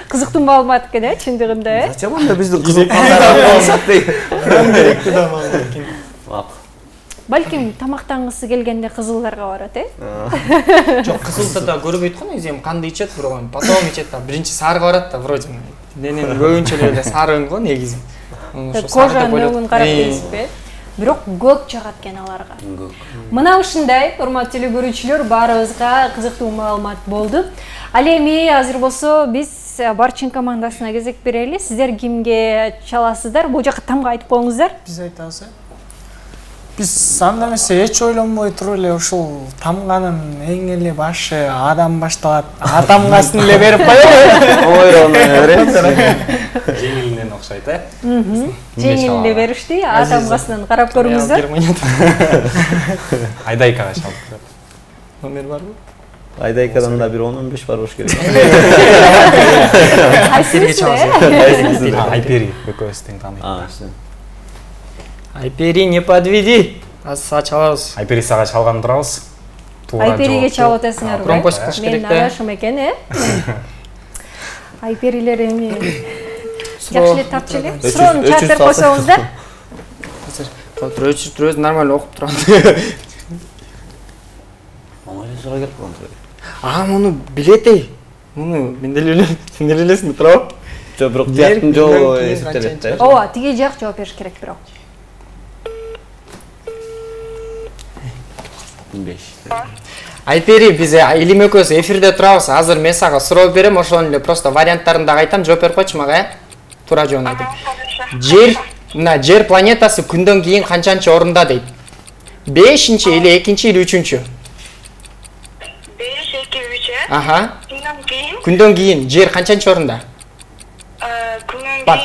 Кызыктуу маалымат экен, чындыгында, Зачем анда биздин кызыл кандайга болсот дейт. Керектүү да маалымат экен. Балким тамактангысы келгенде кызылдарга барат, Жок, кызылды да көрбөйт го, негизи эми канды ичет, бирок потом ичет да. Биринчи сарыга барат да, вроде. Дененин көбүнчөлүгү эле сары го негизи. Кожанын өңүн карап келиспи? Бирок көк жагат экен аларга. Мына ушундай, урматтуу көрүүчүлөр, баарыбызга кызыктуу маалымат болду. Ал эми азыр болсо биз барчин командасына кезек берели. Сиздер кимге чаласыздар? Бул жака тамга айтып коюңуздар. Биз айтабыз. Биз анда эмесе эч ойлонбой туруп эле ушул тамганын эң эле башы адам башталат. А тамгасын эле берип коелу. Ойрону берет. Жеңилинен окшойт, Жеңилинде беришти, а тамгасынан карап көрүңүздөр. Айдайкага чалып. Номер барбы? Айдайкадан да бир 10-15 бар болуш керек. Айсыңыз? Айпери экөөбүз тең тааныйт. Айпери, не подведи. Азыр чалабыз. Айпери сага чалган турабыз. Айпериге чалып атасыңар. Промпост кылыш керек да. Мен адашым экен, Айперилер эми жакшы эле тартчу эле. Суроону чаап берип койсоңуздар. Азыр өчүрүп нормально окуп турам. Суроо келип калган. Муну билет эй. Муну мен деле элесин турабы? Жок, бирок тияктын жолу эсептелет да. Ооба, тиги жак жооп бериш керек бирок. 5. Айпери, биз Илим экөөбүз эфирде турабыз. Азыр мен сага суроо берем, ошонун эле просто варианттарын дагы айтам, жооп берип койчу мага, Туура жоон айтып. Жер планетасы күндөн кийин канчанчы орунда дейт? 5-чи или 2-чи или 3-чү? 5, 2, 3. Аха. Күндөн кийин. Күндөн кийин жер канчанчы орунда? Күндөн Бак,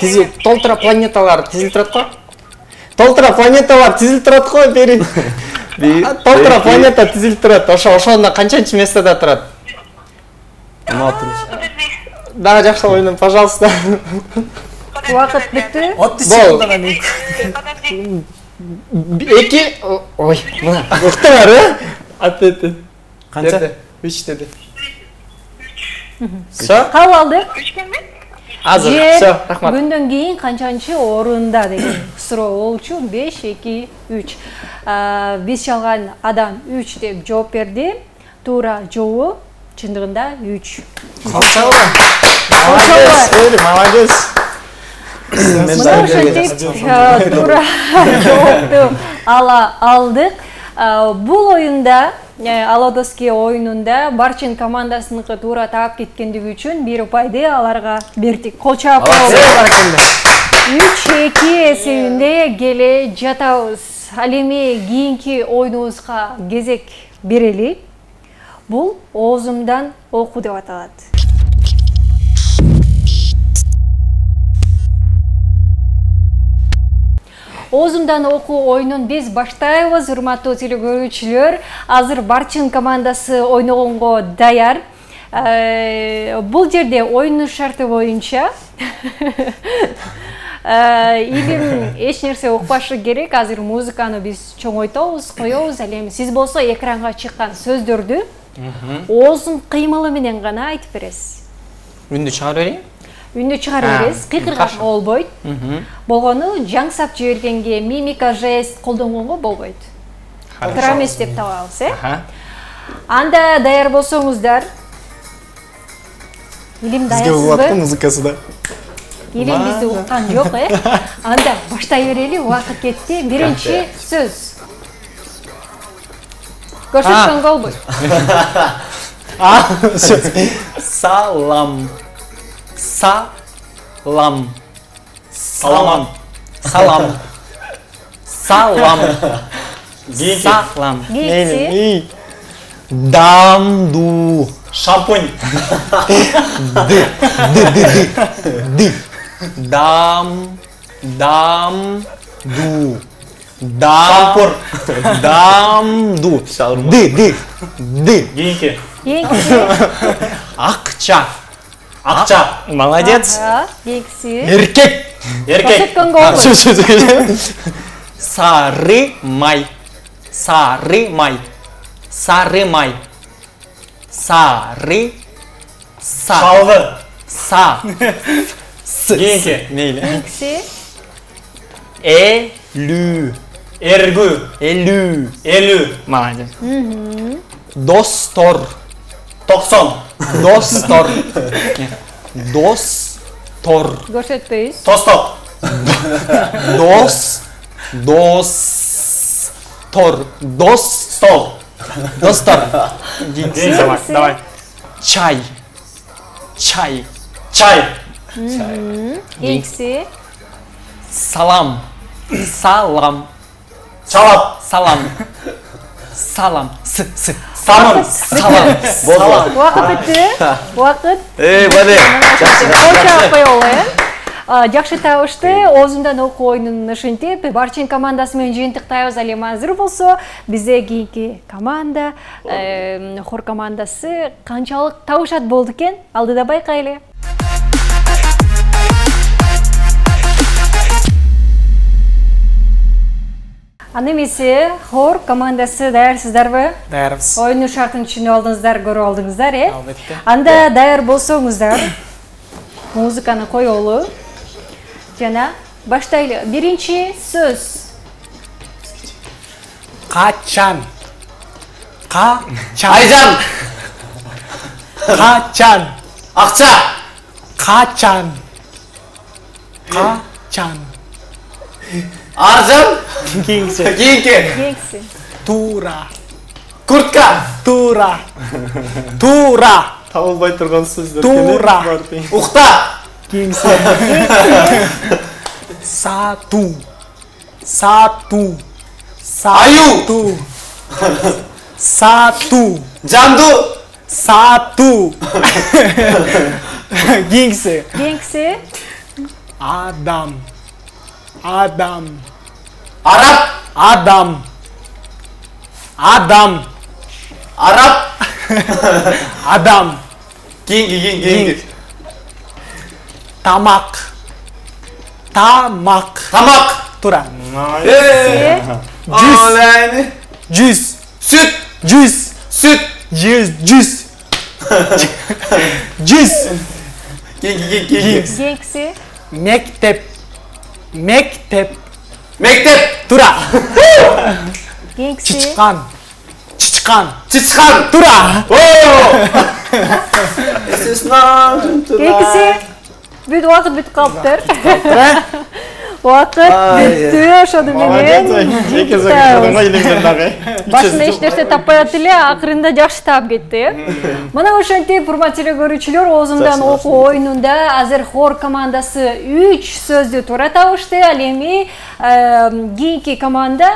толтура планеталар тизилип турат го? Толтура планеталар тизилип турат го, бери. толтура планета тизилип турат. Ошондо канчанчы местеде турат? 16-нчы. Подожди. Дагы жакшы ойнон, пожалуйста. Убакыт бүттү. 30 секундага мен. Подожди. 2 ой, мына уктуңар, Опять. Канча? 3 деди. Всё? Кабыл алдык. 3-кенби? Азыр. Жер Всё, рахмат. күндөн кийин канчанчы орунда деген суроо болчу. 5, 2, 3. Биз чалган адам 3 деп жооп берди. Туура жообу чындыгында 3. Молодец. Мына ошентип туура жоопту ала алдык. Бул оюнда Алодоски оюнунда Барчин командасыныкы туура таап кеткендиги үчүн 1 упайды аларга бердик. Кол чаап 3-2 эсебинде келе жатабыз. Ал эми кийинки оюнубузга кезек берели. Бул оозумдан окуу деп аталат. Оозумдан окуу оюнун биз баштайбыз, урматтуу телекөрүүчүлөр. Азыр Барчин командасы ойногонго даяр. Бул жерде оюнун шарты боюнча илим эч нерсе укпашы керек. Азыр музыканы биз чоңойтобуз, коёбуз. Ал эми сиз болсо экранга чыккан сөздөрдү оозун кыймылы менен гана айтып бересиз. Үндү чыгарып берейин? Үндү чыгарып бересиз. Кыйкырган болбойт. Болгону жаңсап жибергенге мимика, жест колдонгонго болбойт. Туура эмес деп табабыз, Анда даяр болсоңуздар. Илим даярсызбы? Музыкасы да. Илим бизди уккан жок, Анда баштай берели, убакыт кетти. Биринчи сөз. Көрсөткөнгө болбойт. Салам. Салам. Салам. Салам. Салам. Салам. Кийинчи. Дамду. Шампунь. Дамду. Шампур. Дамду. Ды. Кийинки. Кийинчи. Акча. Акча. Молодец. Кийинчи. Эркек. Көрсөткөнгө болбойт. Сары май. Сары май. Сары май. Сары. Шалгы. Са. Кийинки. Мейлі. Кийинчи. Элүү. Эргүү. Элүү. Элүү. Молодец. Достор. 90. Достор. Достор. Көрсөтпөйбүз. Тостоп. Достор. Стол. Достор. Давай. Чай. Чай. Чай. Кийинчи. Салам. Салам. Чалап. Салам. Салам. Самын. Салам. Болду. Убакыт бүттү. Убакыт. Баде. Кол коелу, Жакшы табышты. Оозумдан окуу оюнун ушинтип Барчин командасы менен жыйынтыктайбыз. Ал эми азыр болсо бизде кийинки команда, хор командасы канчалык табышат болду экен? Алдыда байкайлы. Аны эмесе хор командасы даярсыздарбы? Даярбыз. Оюнун шартын түшүнүп алдыңыздар, көрүп алдыңыздар, Албетте. Анда даяр болсоңуздар, музыканы коелу. Жана баштайлы. Биринчи сөз. Качан. Качан. Айжан. Качан. Акча. Качан. Качан. Аржан. Кийинки. Кийинки. Кийинкиси. Тура. Куртка. Тура. Тура. Табылбай турган сөздөр. Тура. Ухта. Кийинкиси. Сату. Сату. Аю. Сату. Жанду. Сату. Кийинкиси. Кийинкиси. Адам. Адам. Араб. Адам. Адам. Араб. Адам. Кейинги. Тамак. Тамак. Тамак. Туура. Жүз. Süt. Жүз. Süt. Жүз. Жүз. Кейинги. Геңкиси. Мектеп. Мектеп. Туура. Геңкиси. Чычкан. Чычкан. Туура. Геңкиси. Бүт убакыт бүтүп калыптыр. Убакыт бүттү, ошону менен. Башында эч нерсе таппай атты эле, акырында жакшы таап кетти. Мына ошентип, урматтуу көрүүчүлөр, оозумдан окуу оюнунда азыр хор командасы 3 сөздү туура табышты. Ал эми кийинки команда,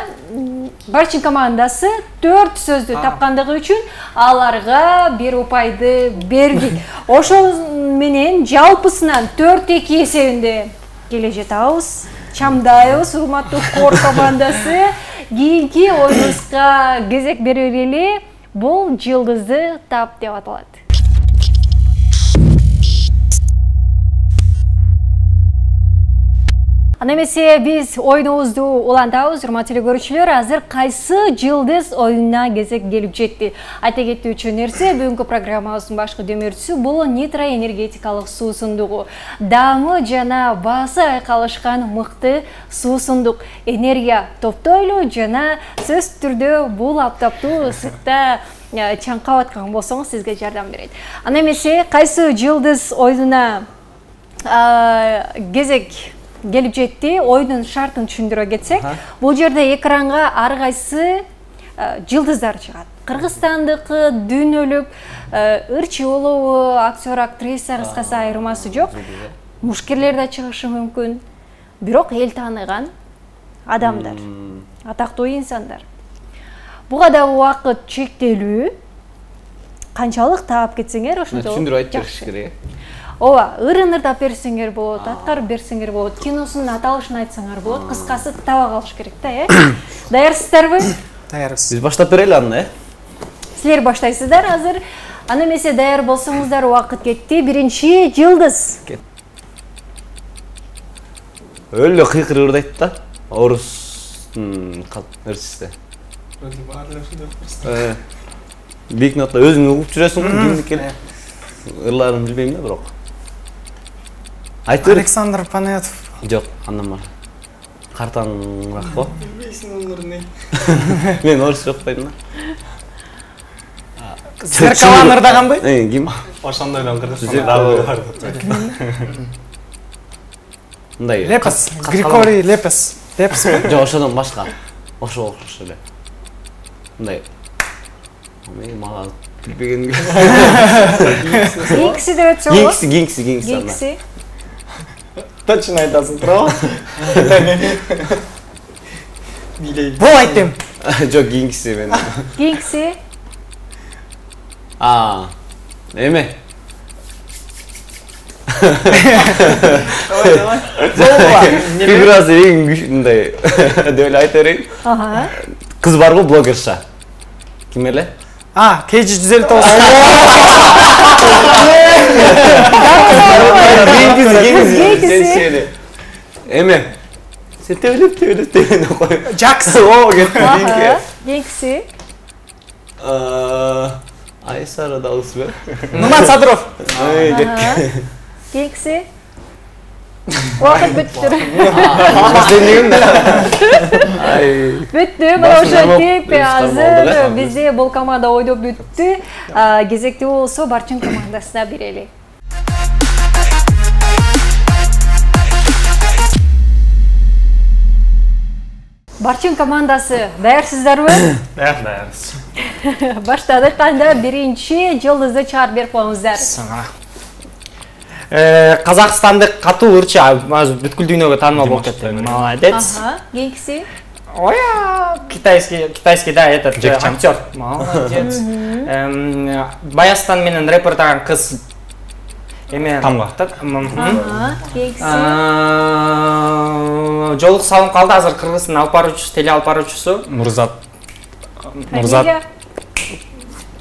Барчин командасы 4 сөздү тапкандыгы үчүн аларга 1 упайды бердик. Ошол менен жалпысынан 4-2 эсебинде келе жатабыз. Чамдайбыз, урматтуу хор командасы. Кийинки оюнубузга кезек бере берели. Бул жылдызды тап деп аталат. Аны эмесе биз оюнубузду улантабыз, урматтуу көрүүчүлөр. Азыр кайсы жылдыз оюнуна кезек келип жетти. Айта кетүүчү нерсе, бүгүнкү программабыздын башкы дөмөрчүсү бул нитроэнергетикалык суусундугу. Даамы жана баасы айкалышкан мыкты суусундук. Энергия топтойлуу жана сөзсүз түрдө бул аптаптуу ысыкта чаңкап аткан болсоңуз сизге жардам берет. Аны эмесе кайсы жылдыз оюнуна кезек келип жетти, оюнун шартын түшүндүрө кетсек, бул жерде экранга ар кайсы жылдыздар чыгат. Кыргызстандыкы, дүйнөлүк, ырчы болобу, актер, актриса, кыскасы айырмасы жок. Мушкерлер да чыгышы мүмкүн. Бирок эл тааныган адамдар, атактуу инсандар. Буга да убакыт чектелүү. Канчалык таап кетсеңер, ошондо Түшүндүрүп айтып бериш керек. Ооба, ырынырдап берсеңер болот, аткарып берсеңер болот, киносунун аталышын айтсаңар болот, кыскасы таба калыш керек да, Даярсыздарбы? Даярбыз. Биз баштап берели аны, Силер баштайсыздар азыр. Аны эмесе даяр болсоңуздар, убакыт кетти. Биринчи жылдыз. Өлө кыйкыр ырдайт да. Орустун ырчысы. Бик нотта өзүң угуп жүрөсүң, кимдик келип. Ырларын билбейм да, бирок. Айтыр. Александр Панетов. Жок, андан бар. Картаңыраак го. Билбейсиң олорду. Мен орусча окпойм да. Зеркалан ырдаганбы? Ким? Ошондойдон Кыргызстанда бар. Мындай. Лепес, Григорий Лепес. Лепеспи? Жок, ошодон башка. Ошо окшош эле. Мындай. Мен мага билбегенге. Геңкиси деп өтсөңүз. Геңкиси. Точно айтасың, туурабы? Бул айтем. Жок, геңкиси мен. Геңкиси. Эме? Фигурасы эң мындай деп эле айта берейин. Кыз барбы, блогерша. Ким эле? KG159. Геңкиси. Эме? Сен тебелеп кой. Жаксы. О, кетти. Геңкиси. Айсара дагысы бе? Нуман Садыров. Геңкиси. Убакыт бүттү. Бүттү, мына ошентип азыр бизде бул команда ойноп бүттү. Кезекти болсо Барчин командасына берели. Барчин командасы даярсыздарбы? Даярбыз. Баштадык, кандай биринчи жылдызды чыгарып берип коюңуздар. Казакстандык катуу ырчы азыр бүткүл дүйнөгө таанымал болуп кетти. Молодец. Геңкиси. Оя, китайский да, этот актер. Молодец. Баястан менен рэпертаган кыз эме Тамга. Геңкиси. Жолук салынып калды, азыр Кыргыздын алып баруучусу, теле алып баруучусу. Мурзат. Нұрзат.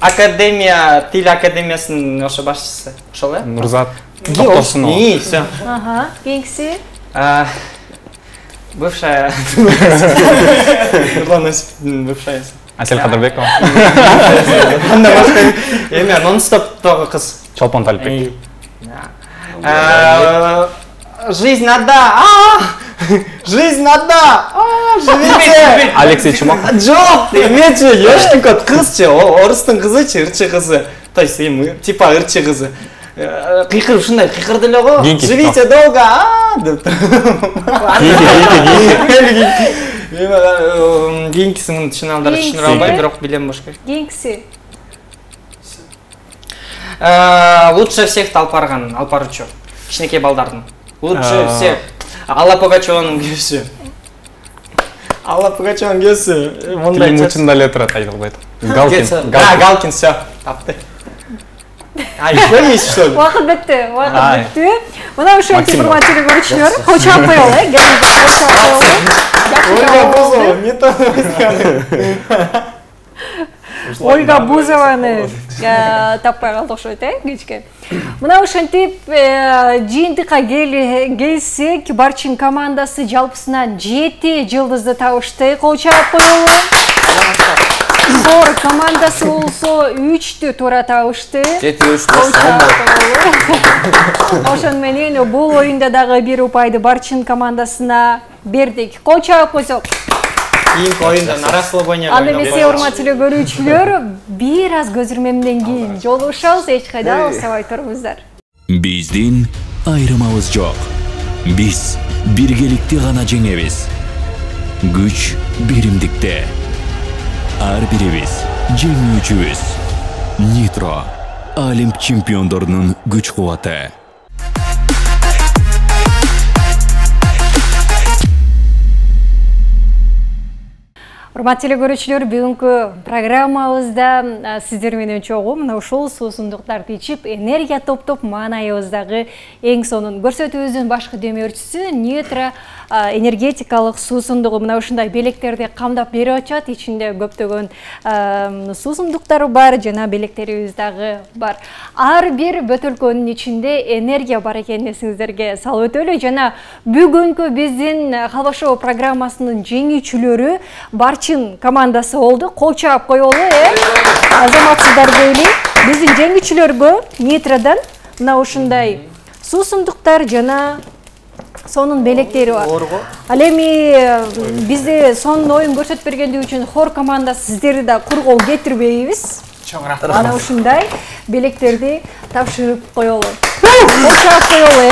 Академия, тил академиясының ошо башчысы. Ошол э? Нұрзат. Тоқтосынова. Всё. Ага, кийинкиси? Бывшая. Нурлан Осиповдун бывшая. Асель Кадырбекова. Анда башка эме нон-стоптогу кыз. Чолпон Талипбек. Жизнь одна. Жизнь одна. Живите. Алексей Чумаков. Жок, эмечи, ёшкин кот кызчы, орустун кызычы, ырчы кызы. То есть эми типа ырчы кызы. Кыйкыр ушундай кыйкырды эле го. Живите долго. Деп. Кийинкисин түшүнө албайм, бирок билем болуш керек. Кийинкиси? Лучше всех алып баруучу. Кичинекей балдардын. Лучше всех. Алла Пугачеванын күйөөсү. Алла Пугачеванын күйөөсү. Мондай Тилимучунда эле турат айтылбайт. Галкин. Галкин, всё. Тапты. Еще есть что ли? Вакыт бүтү, вакыт бүтү. Мына ушинтип урматтуу көрүүчүлөр, кочоп коелу, гезинде кочоп коелу. Не то. Ольга Бузованы таппай калдык окшойт, кечке. Мына ушинтип жыйынтыкка келсек, Барчин командасы жалпысынан 7 жылдызды табышты. Кол чаап коелу. Хор командасы болсо 3-тү туура табышты. 7-3 Ошон менен бул оюнда дагы бир упайды Барчин командасына бердик. Кол чаап койсок. Кийинки оюнда на расслабоне. Анда эмесе урматтуу көрүүчүлөр, бир аз көз ирмемден кийин жолугушабыз, эч кайда алыстабай туруңуздар. Биздин айрымабыз жок. Биз биргеликте гана жеңебиз. Күч биримдикте. Ар бирибиз жеңүүчүбүз. Nitro Олимп чемпиондорунун күч кубаты. Урматтуу көрүүчүлөр, бүгүнкү программабызда сиздер менен чогуу мына ушул суусундуктарды ичип, энергия топтоп маанайыбыздагы эң сонун көрсөтүүбүздүн башкы демөөрчүсү Nitro энергетикалык суусундугу мына ушундай белектерди камдап берип атат. Ичинде көптөгөн суусундуктар бар, жана белектерибиз дагы бар. Ар бир бөтөлкөнүн ичинде энергия бар экенин эсиңиздерге салып өтөлү. Жана бүгүнкү биздин Халба-шоу программасынын жеңүүчүлөрү Барчин командасы болду. Кол чаап коелу, азаматсыздар дейли. Биздин жеңүүчүлөргө Nitroдан мына ушундай суусундуктар жана сонун белектери бар. Ал эми бизде сонун оюн көрсөтүп бергендиги үчүн хор командасы сиздерди да кургол кетирбейбиз. Чоң рахмат. Ана ушундай белектерди тапшырып коелу. Кочоп коелу.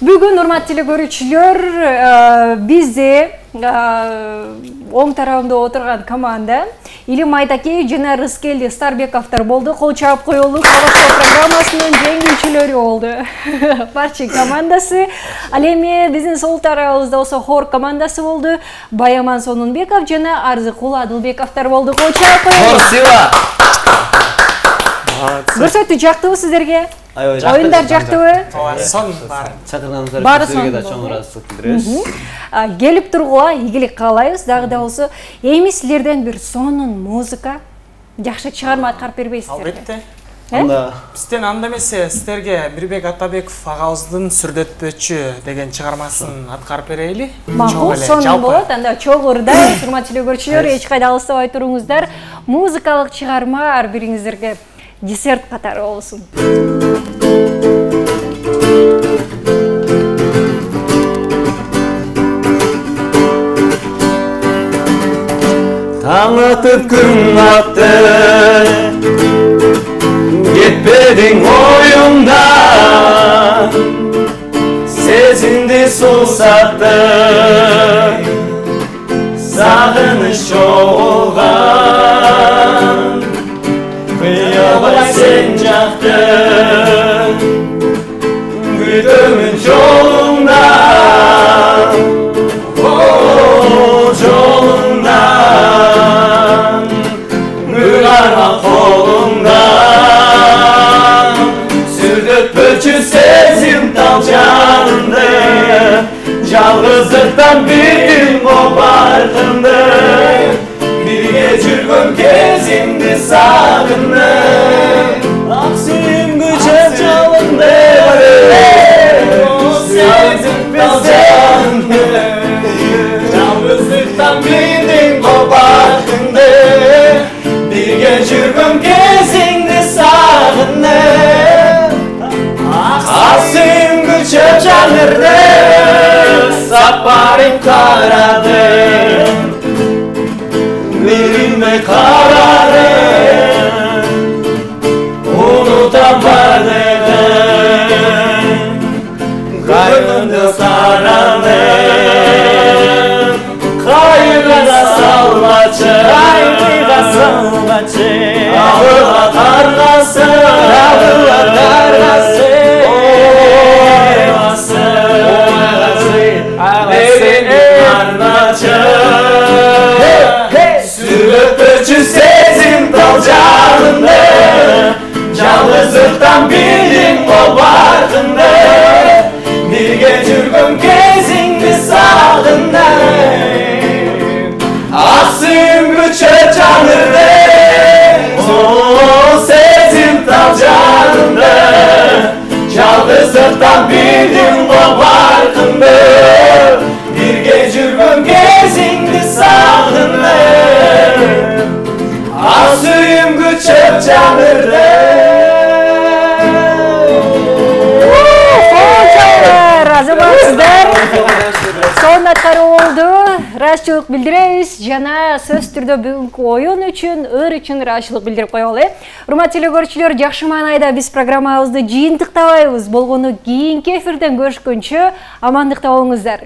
Бүгүн урматтуу көрүүчүлөр, бизде оң тарабында отурган команда Илим Айтакеев жана Рыскелди Старбековдор болду. Кол чаап коелу. Халба-шоу программасынын жеңүүчүлөрү болду. Барчин командасы. Ал эми биздин сол тарабыбызда болсо хор командасы болду. Баяман Сонунбеков жана Арзыкул Адылбековдор болду. Кол чаап коелу. Хор сыйла. Көрсөтүү жактыбы сиздерге? Оюндар жактыбы? Сон бар. Чакырганыңыздар Бары үчүн сизге да сон. чоң ыраазычылык билдиребиз. Келип тургула ийгилик каалайбыз. Дагы да болсо, эми силерден бир сонун музыка, жакшы чыгарма аткарып бербейсиздерби? Албетте. Анда Бизден анда эмесе сиздерге Мирбек Атабеков агабыздын Сүрдөтпөчү деген чыгармасын аткарып берейли. Макул, сонун болот. Анда чогурда урматтуу көрүүчүлөр, эч кайда алыстабай туруңуздар. Музыкалык чыгарма ар бириңиздерге десерт катары болсун. Таң атып күн атты, кетпедің ойымдан, сезімді сусатты, сағыныш жоғалған, қиялай сен жақты, күтімін жолыңдан, жолыңдан, мұрарма қолыңдан, сүрдөтпөчү сезім тал жанымды, жалғыздықтан бетім боп артымды, бірге жүрген кезіңді сағындым. Ақ сүйімгі жеп жалынды, сезім жалғыздықтан бетім боп артымды, бірге жүрген кезіңді сағындым. Ақ сүйімгі жеп жанырды, сапарым қарадым, Birime kararım, unutamadım, gönlümde saralım, kayıra salmaçı, ağıla kargası, Sezim dal canımda, жалғыздықтан bildim o ardında, birge жүрген кезіңді сағындым. Ақ сүйімгі çöp жанырды, sezim dal canımda, жалғыздықтан bildim o ardında, birge жүрген кезіңді сағындым. Ақ сүйімгі çöp жанырды. Азаматсыздар, сонун аткары болду. Ыраазычылык билдиребиз жана сөз түрдө бүгүнкү оюн үчүн, ыр үчүн ыраазычылык билдирип коелу. Урматтуу телекөрүүчүлөр, жакшы маанайда биз программабызды жыйынтыктабайбыз. Болгону кийинки эфирден көрүшкөнчө амандыкта болуңуздар.